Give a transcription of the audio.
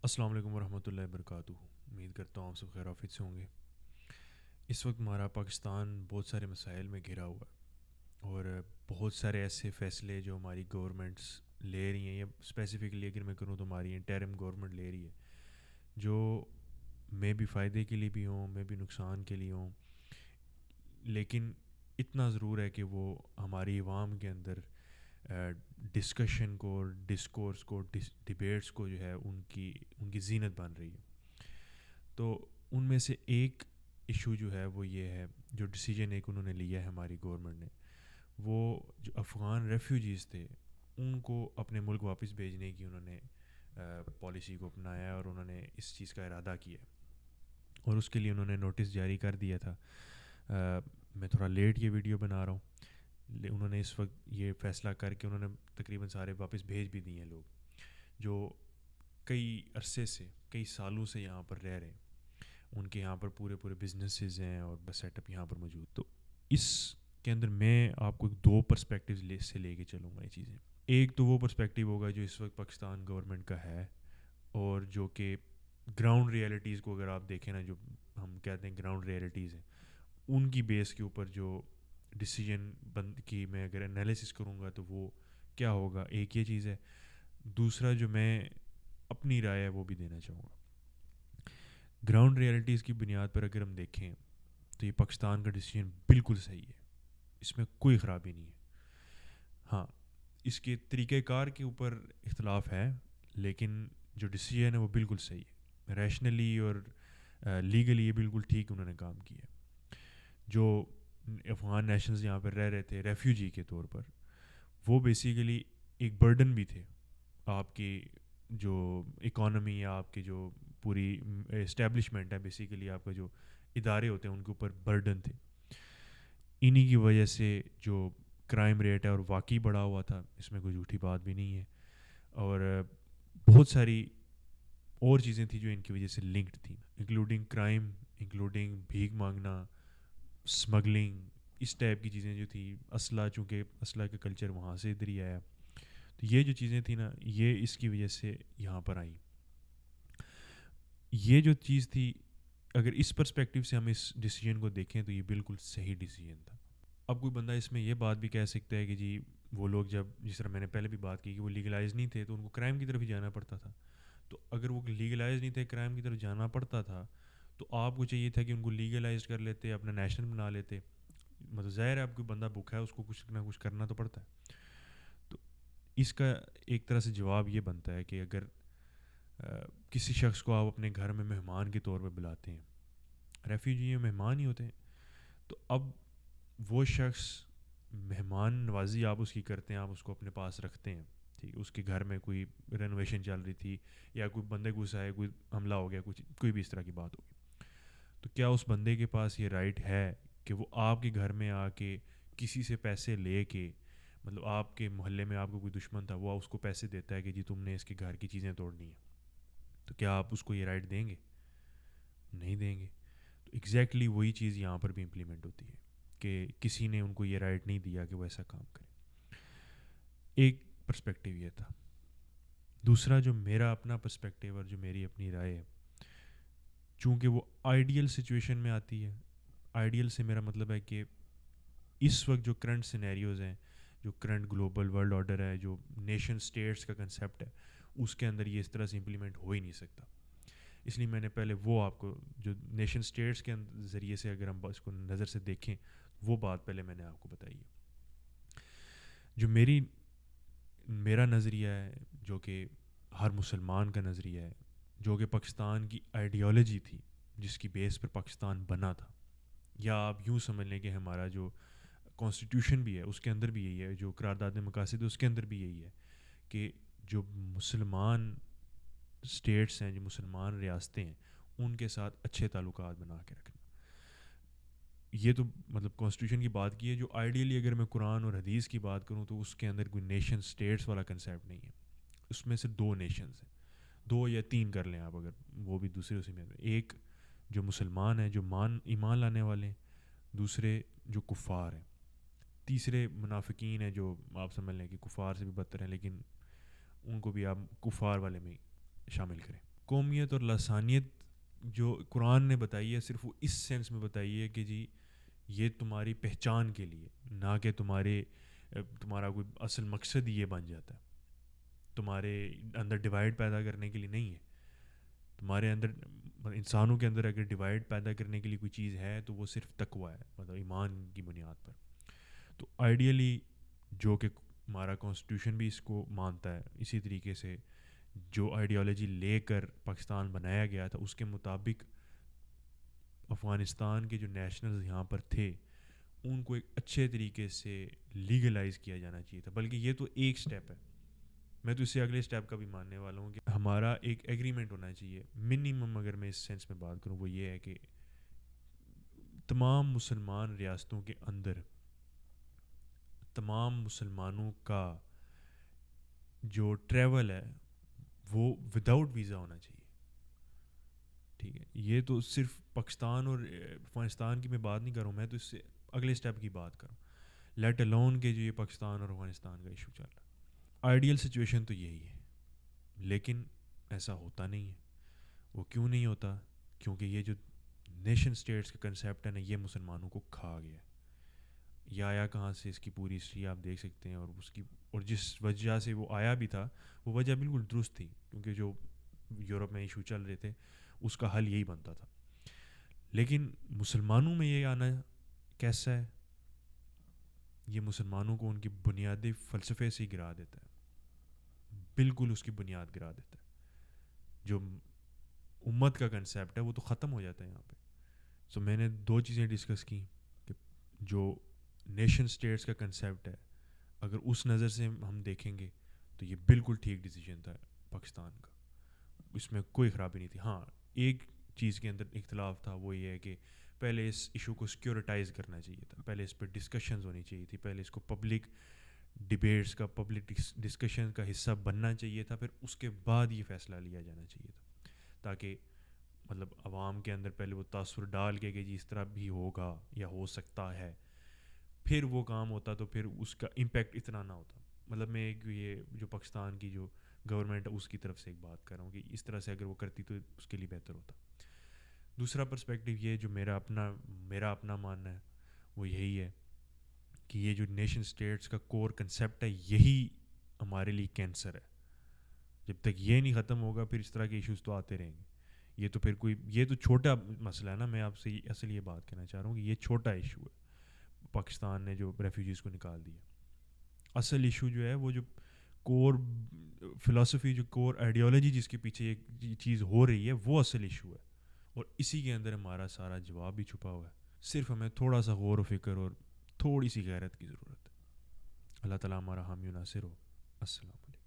السلام علیکم ورحمۃ اللہ وبرکاتہ. امید کرتا ہوں آپ سب خیر آفیت سے ہوں گے. اس وقت ہمارا پاکستان بہت سارے مسائل میں گھرا ہوا ہے اور بہت سارے ایسے فیصلے جو ہماری گورنمنٹس لے رہی ہیں، یا اسپیسیفکلی اگر میں کروں تو ہماری انٹرم گورنمنٹ لے رہی ہے، جو میں بھی فائدے کے لیے بھی ہوں، میں بھی نقصان کے لیے ہوں، لیکن اتنا ضرور ہے کہ وہ ہماری عوام کے اندر ڈسکشن کو، ڈسکورس کو، ڈبیٹس کو جو ہے ان کی زینت بن رہی ہے. تو ان میں سے ایک ایشو جو ہے وہ یہ ہے، جو ڈیسیجن ایک انہوں نے لیا ہے ہماری گورنمنٹ نے، وہ جو افغان ریفیوجیز تھے ان کو اپنے ملک واپس بھیجنے کی انہوں نے پالیسی کو اپنایا ہے، اور انہوں نے اس چیز کا ارادہ کیا ہے اور اس کے لیے انہوں نے نوٹس جاری کر دیا تھا. میں تھوڑا لیٹ یہ ویڈیو بنا رہا ہوں. انہوں نے اس وقت یہ فیصلہ کر کے انہوں نے تقریباً سارے واپس بھیج بھی دیے ہیں لوگ جو کئی عرصے سے، کئی سالوں سے یہاں پر رہ رہے ہیں. ان کے یہاں پر پورے بزنسز ہیں اور بس سیٹ اپ یہاں پر موجود. تو اس کے اندر میں آپ کو دو پرسپیکٹیوز سے لے کے چلوں گا یہ چیزیں. ایک تو وہ پرسپیکٹیو ہوگا جو اس وقت پاکستان گورنمنٹ کا ہے، اور جو کہ گراؤنڈ ریئلٹیز کو اگر آپ دیکھیں نا، جو ہم کہتے ہیں گراؤنڈ ریئلٹیز ہیں، ان کی بیس کے اوپر جو ڈیسیجن کی میں اگر انالیسس کروں گا تو وہ کیا ہوگا. ایک یہ چیز ہے. دوسرا جو میں اپنی رائے ہے وہ بھی دینا چاہوں گا. گراؤنڈ ریئلٹیز کی بنیاد پر اگر ہم دیکھیں تو یہ پاکستان کا ڈیسیجن بالکل صحیح ہے، اس میں کوئی خرابی نہیں ہے. ہاں، اس کے طریقہ کار کے اوپر اختلاف ہے، لیکن جو ڈیسیجن ہے وہ بالکل صحیح ہے. ریشنلی اور لیگلی یہ بالکل ٹھیک انہوں نے کام کیا. جو افغان نیشنلز یہاں پر رہ رہے تھے ریفیوجی کے طور پر، وہ بیسیکلی ایک برڈن بھی تھے آپ کی جو اکانومی یا آپ کی جو پوری اسٹیبلشمنٹ ہے، بیسیکلی آپ کا جو ادارے ہوتے ہیں ان کے اوپر برڈن تھے. انہی کی وجہ سے جو کرائم ریٹ ہے اور واقعی بڑھا ہوا تھا، اس میں کوئی جھوٹی بات بھی نہیں ہے. اور بہت ساری اور چیزیں تھیں جو ان کی وجہ سے لنکڈ تھیں، انکلوڈنگ کرائم، انکلوڈنگ بھیک مانگنا، اسمگلنگ، اس ٹائپ کی چیزیں جو تھیں. اسلحہ، چونکہ اسلحہ کا کلچر وہاں سے ادھر ہی آیا، تو یہ جو چیزیں تھیں نا، یہ اس کی وجہ سے یہاں پر آئیں. یہ جو چیز تھی، اگر اس پرسپیکٹیو سے ہم اس ڈیسیجن کو دیکھیں تو یہ بالکل صحیح ڈیسیجن تھا. اب کوئی بندہ اس میں یہ بات بھی کہہ سکتا ہے کہ جی وہ لوگ جب، جس طرح میں نے پہلے بھی بات کی کہ وہ لیگلائز نہیں تھے تو ان کو کرائم کی طرف ہی جانا پڑتا تھا. تو اگر وہ لیگلائز نہیں تھے، کرائم کی طرف جانا پڑتا تھا، تو آپ کو چاہیے تھا کہ ان کو لیگلائز کر لیتے، اپنا نیشنل بنا لیتے. مطلب ظاہر ہے اب کوئی بندہ بھوکا ہے، اس کو کچھ نہ کچھ کرنا تو پڑتا ہے. تو اس کا ایک طرح سے جواب یہ بنتا ہے کہ اگر کسی شخص کو آپ اپنے گھر میں مہمان کے طور پہ بلاتے ہیں، ریفیوجی مہمان ہی ہوتے ہیں، تو اب وہ شخص، مہمان نوازی آپ اس کی کرتے ہیں، آپ اس کو اپنے پاس رکھتے ہیں. ٹھیک، اس کے گھر میں کوئی رینوویشن چل رہی تھی، یا کوئی بندے گھسا ہے، کوئی حملہ ہو گیا، کوئی بھی اس طرح کی بات ہوگی، تو کیا اس بندے کے پاس یہ رائٹ ہے کہ وہ آپ کے گھر میں آ کے کسی سے پیسے لے کے، مطلب آپ کے محلے میں آپ کو کوئی دشمن تھا، وہ اس کو پیسے دیتا ہے کہ جی تم نے اس کے گھر کی چیزیں توڑنی ہیں، تو کیا آپ اس کو یہ رائٹ دیں گے؟ نہیں دیں گے. تو ایگزیکٹلی وہی چیز یہاں پر بھی امپلیمنٹ ہوتی ہے کہ کسی نے ان کو یہ رائٹ نہیں دیا کہ وہ ایسا کام کرے. ایک پرسپیکٹیو یہ تھا. دوسرا جو میرا اپنا پرسپیکٹیو اور جو میری اپنی رائے ہے، چونکہ وہ آئیڈیل سچویشن میں آتی ہے. آئیڈیل سے میرا مطلب ہے کہ اس وقت جو کرنٹ سینیریوز ہیں، جو کرنٹ گلوبل ورلڈ آرڈر ہے، جو نیشن سٹیٹس کا کنسیپٹ ہے، اس کے اندر یہ اس طرح سے امپلیمنٹ ہو ہی نہیں سکتا. اس لیے میں نے پہلے وہ آپ کو جو نیشن سٹیٹس کے ذریعے سے اگر ہم اس کو نظر سے دیکھیں، وہ بات پہلے میں نے آپ کو بتائی ہے. جو میرا نظریہ ہے، جو کہ ہر مسلمان کا نظریہ ہے، جو کہ پاکستان کی آئیڈیالوجی تھی، جس کی بیس پر پاکستان بنا تھا، یا آپ یوں سمجھ لیں کہ ہمارا جو کانسٹیٹیوشن بھی ہے اس کے اندر بھی یہی ہے، جو قرارداد مقاصد ہے اس کے اندر بھی یہی ہے کہ جو مسلمان اسٹیٹس ہیں، جو مسلمان ریاستیں ہیں، ان کے ساتھ اچھے تعلقات بنا کے رکھنا. یہ تو مطلب کانسٹیٹیوشن کی بات کی ہے. جو آئیڈیلی اگر میں قرآن اور حدیث کی بات کروں تو اس کے اندر کوئی نیشن سٹیٹس والا کنسیپٹ نہیں ہے. اس میں سے دو نیشنز ہیں، دو یا تین کر لیں آپ، اگر وہ بھی دوسرے اسی میں. ایک جو مسلمان ہیں، جو ایمان لانے والے ہیں. دوسرے جو کفار ہیں. تیسرے منافقین ہیں، جو آپ سمجھ لیں کہ کفار سے بھی بدتر ہیں، لیکن ان کو بھی آپ کفار والے میں شامل کریں. قومیت اور لسانیت جو قرآن نے بتائی ہے صرف وہ اس سینس میں بتائی ہے کہ جی یہ تمہاری پہچان کے لیے، نہ کہ تمہارا کوئی اصل مقصد ہی یہ بن جاتا ہے. تمہارے اندر ڈیوائڈ پیدا کرنے کے لیے نہیں ہے. تمہارے اندر انسانوں کے اندر اگر ڈیوائڈ پیدا کرنے کے لیے کوئی چیز ہے تو وہ صرف تقویٰ ہے، مطلب ایمان کی بنیاد پر. تو آئیڈیلی جو کہ ہمارا کانسٹیٹیوشن بھی اس کو مانتا ہے، اسی طریقے سے جو آئیڈیالوجی لے کر پاکستان بنایا گیا تھا اس کے مطابق افغانستان کے جو نیشنلز یہاں پر تھے ان کو ایک اچھے طریقے سے لیگلائز کیا جانا چاہیے تھا. بلکہ یہ تو ایک سٹیپ ہے، میں تو اس سے اگلے سٹیپ کا بھی ماننے والا ہوں کہ ہمارا ایک ایگریمنٹ ہونا چاہیے منیمم. اگر میں اس سینس میں بات کروں وہ یہ ہے کہ تمام مسلمان ریاستوں کے اندر تمام مسلمانوں کا جو ٹریول ہے وہ وداؤٹ ویزا ہونا چاہیے. ٹھیک ہے، یہ تو صرف پاکستان اور افغانستان کی میں بات نہیں کروں، میں تو اس سے اگلے سٹیپ کی بات کروں. لیٹ الون کے جو یہ پاکستان اور افغانستان کا ایشو چل رہا ہے. آئیڈیل سچویشن تو یہی ہے، لیکن ایسا ہوتا نہیں ہے. وہ کیوں نہیں ہوتا؟ کیونکہ یہ جو نیشن سٹیٹس کا کنسیپٹ ہے نا، یہ مسلمانوں کو کھا گیا ہے. یہ آیا کہاں سے، اس کی پوری ہسٹری آپ دیکھ سکتے ہیں. اور جس وجہ سے وہ آیا بھی تھا وہ وجہ بالکل درست تھی، کیونکہ جو یورپ میں ایشو چل رہے تھے اس کا حل یہی بنتا تھا. لیکن مسلمانوں میں یہ آنا کیسا ہے؟ یہ مسلمانوں کو ان کی بنیادی فلسفے سے ہی گرا دیتا ہے، بالکل اس کی بنیاد گرا دیتا ہے. جو امت کا کنسیپٹ ہے وہ تو ختم ہو جاتا ہے یہاں پہ. سو میں نے دو چیزیں ڈسکس کی کہ جو نیشن سٹیٹس کا کنسیپٹ ہے اگر اس نظر سے ہم دیکھیں گے تو یہ بالکل ٹھیک ڈیسیجن تھا پاکستان کا، اس میں کوئی خرابی نہیں تھی. ہاں ایک چیز کے اندر اختلاف تھا، وہ یہ ہے کہ پہلے اس ایشو کو سیکیورٹائز کرنا چاہیے تھا، پہلے اس پہ ڈسکشنز ہونی چاہیے تھی، پہلے اس کو پبلک ڈبیٹس کا پبلک ڈسکشن کا حصہ بننا چاہیے تھا، پھر اس کے بعد یہ فیصلہ لیا جانا چاہیے تھا. تاکہ مطلب عوام کے اندر پہلے وہ تاثر ڈال کے کہ جی اس طرح بھی ہوگا یا ہو سکتا ہے، پھر وہ کام ہوتا تو پھر اس کا امپیکٹ اتنا نہ ہوتا. مطلب میں ایک یہ جو پاکستان کی جو گورنمنٹ ہے اس کی طرف سے ایک بات کر رہا ہوں کہ اس طرح سے اگر وہ کرتی تو اس کے لیے بہتر ہوتا. دوسرا پرسپیکٹیو یہ جو میرا اپنا ماننا ہے وہ یہی ہے کہ یہ جو نیشن سٹیٹس کا کور کنسیپٹ ہے یہی ہمارے لیے کینسر ہے. جب تک یہ نہیں ختم ہوگا پھر اس طرح کے ایشوز تو آتے رہیں گے. یہ تو چھوٹا مسئلہ ہے نا. میں آپ سے اصل یہ بات کہنا چاہ رہا ہوں کہ یہ چھوٹا ایشو ہے. پاکستان نے جو ریفیوجیز کو نکال دیا، اصل ایشو جو ہے وہ جو کور فلسفی، جو کور آئیڈیالوجی جس کے پیچھے یہ چیز ہو رہی ہے وہ اصل ایشو ہے. اور اسی کے اندر ہمارا سارا جواب بھی چھپا ہوا ہے. صرف ہمیں تھوڑا سا غور و فکر اور تھوڑی سی غیرت کی ضرورت ہے. اللہ تعالیٰ ہمارا حامی و ناصر ہو. السلام علیکم.